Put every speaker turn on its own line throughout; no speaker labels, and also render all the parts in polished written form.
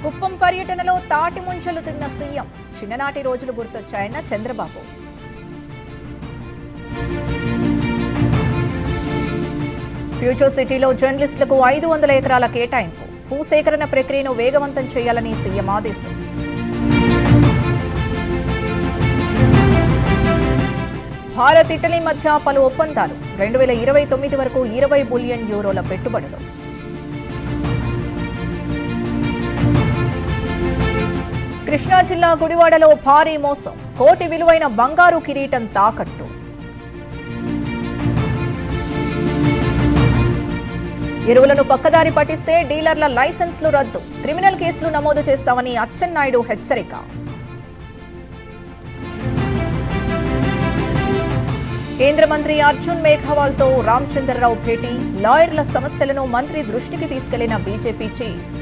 కుప్పం పర్యటనలో తాటి ముంచలు తిన్న సీఎం చిన్ననాటి రోజులు గుర్తొచ్చాయన్న చంద్రబాబు. ఫ్యూచర్ సిటీలో జర్నలిస్టులకు 500 ఎకరాల కేటాయింపు, భూసేకరణ ప్రక్రియను వేగవంతం చేయాలని సీఎం ఆదేశం. భారత్ ఇటలీ మధ్య పలు ఒప్పందాలు, 2029 వరకు 20 బిలియన్ యూరోల పెట్టుబడులు. కృష్ణా జిల్లా గుడివాడలో భారీ మోసం, కోటి విలువైన బంగారు కిరీటం తాకట్టు. ఎరువులను పక్కదారి పట్టిస్తే డీలర్ల లైసెన్స్లు రద్దు, క్రిమినల్ కేసులు నమోదు చేస్తామని అచ్చెన్నాయుడు హెచ్చరిక. కేంద్ర మంత్రి అర్జున్ మేఘవాల్తో రామచంద్రరావు భేటీ, లాయర్ల సమస్యలను మంత్రి దృష్టికి తీసుకెళ్లిన బీజేపీ చీఫ్.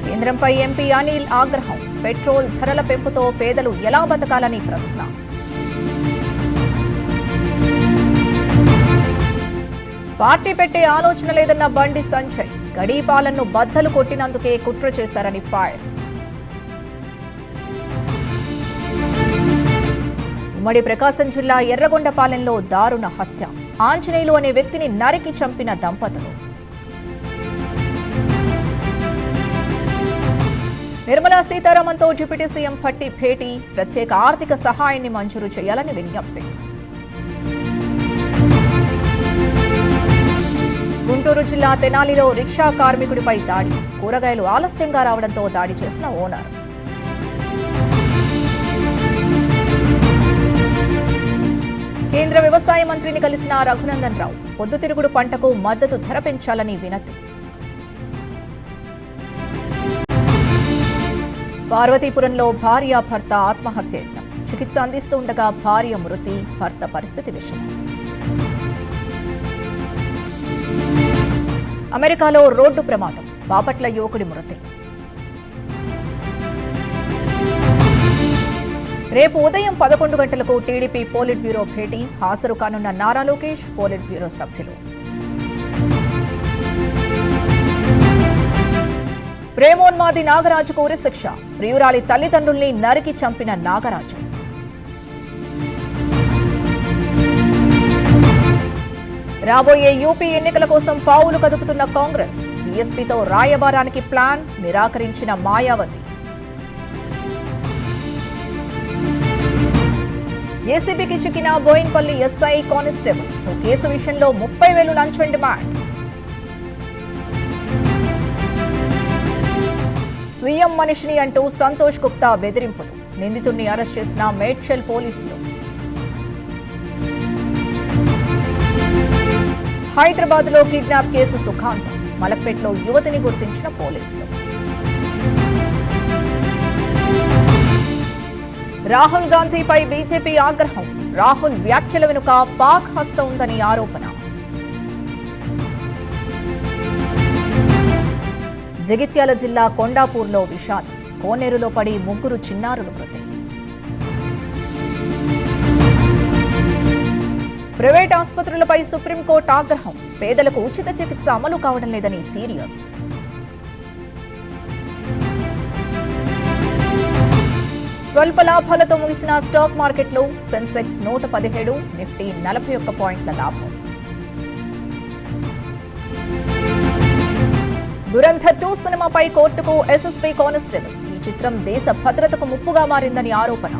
కేంద్రంపై ఎంపీ అనిల్ ఆగ్రహం, పెట్రోల్ ధరల పెంపుతో పేదలు ఎలా బతకాలని ప్రశ్న. పార్టీ పెట్టే ఆలోచన లేదన్న బండి సంజయ్, గడీపాలన్ను బద్దలు కొట్టినందుకే కుట్ర చేశారని ఫైర్. ఉమ్మడి ప్రకాశం జిల్లా ఎర్రగొండపాలెంలో దారుణ హత్య, ఆంజనేయులు అనే వ్యక్తిని నరికి చంపిన దంపతులు. నిర్మలా సీతారామన్తో డిప్యూటీ సీఎం భట్టి భేటీ, ప్రత్యేక ఆర్థిక సహాయాన్ని మంజూరు చేయాలని విజ్ఞప్తి. గుంటూరు జిల్లా తెనాలిలో రిక్షా కార్మికుడిపై దాడి, కూరగాయలు ఆలస్యంగా రావడంతో దాడి చేసిన ఓనర్. కేంద్ర వ్యవసాయ మంత్రిని కలిసిన రఘునందన్ రావు, పొద్దుతిరుగుడు పంటకు మద్దతు ధర పెంచాలని వినతి. పార్వతీపురంలో భార్య భర్త ఆత్మహత్యయత్నం, చికిత్స అందిస్తూ ఉండగా భార్య మృతి, భర్త పరిస్థితి విషమం. అమెరికాలో రోడ్డు ప్రమాదం, బాపట్ల యువకుడి మృతి. రేపు ఉదయం 11 గంటలకు టీడీపీ పోలిట్ బ్యూరో భేటీ, హాజరు కానున్న నారా లోకేష్, పోలిట్ బ్యూరో సభ్యులు. ప్రేమోన్మాది నాగరాజుకు ఉరిశిక్ష, ప్రియురాలి తల్లిదండ్రుల్ని నరికి చంపిన నాగరాజు. రాబోయే యూపీ ఎన్నికల కోసం పావులు కదుపుతున్న కాంగ్రెస్, బీఎస్పీతో రాయబారానికి ప్లాన్, నిరాకరించిన మాయావతి. ఏసీబీకి చిక్కిన బోయిన్పల్లి ఎస్ఐ కానిస్టేబుల్, ఓ కేసు విషయంలో 30,000 లంచం డిమాండ్. సీఎం మనిషిని అంటూ సంతోష్ గుప్తా బెదిరింపులు, నిందితుడిని అరెస్ట్ చేసిన మేడ్చల్ పోలీసులు. హైదరాబాద్లో కిడ్నాప్ కేసు సుఖాంతం, మలక్పేట్లో యువతిని గుర్తించిన పోలీసులు. రాహుల్ గాంధీపై బీజేపీ ఆగ్రహం, రాహుల్ వ్యాఖ్యల వెనుక పాక్ హస్తం ఉందని ఆరోపణ. జగిత్యాల జిల్లా కొండాపూర్లో విషాదం, కోనేరులో పడి 3 చిన్నారులు మృతి. ప్రైవేట్ ఆసుపత్రులపై సుప్రీంకోర్టు ఆగ్రహం, పేదలకు ఉచిత చికిత్స అమలు కావడం లేదని సీరియస్. స్వల్ప లాభాలతో ముగిసిన స్టాక్ మార్కెట్లు, సెన్సెక్స్ 117, నిఫ్టీ 41 పాయింట్ల లాభం. దురంధర్ 2 సినిమాపై కోర్టుకు ఎస్ఎస్పీ కానిస్టేబుల్, ఈ చిత్రం దేశ భద్రతకు ముప్పుగా మారిందని ఆరోపణ.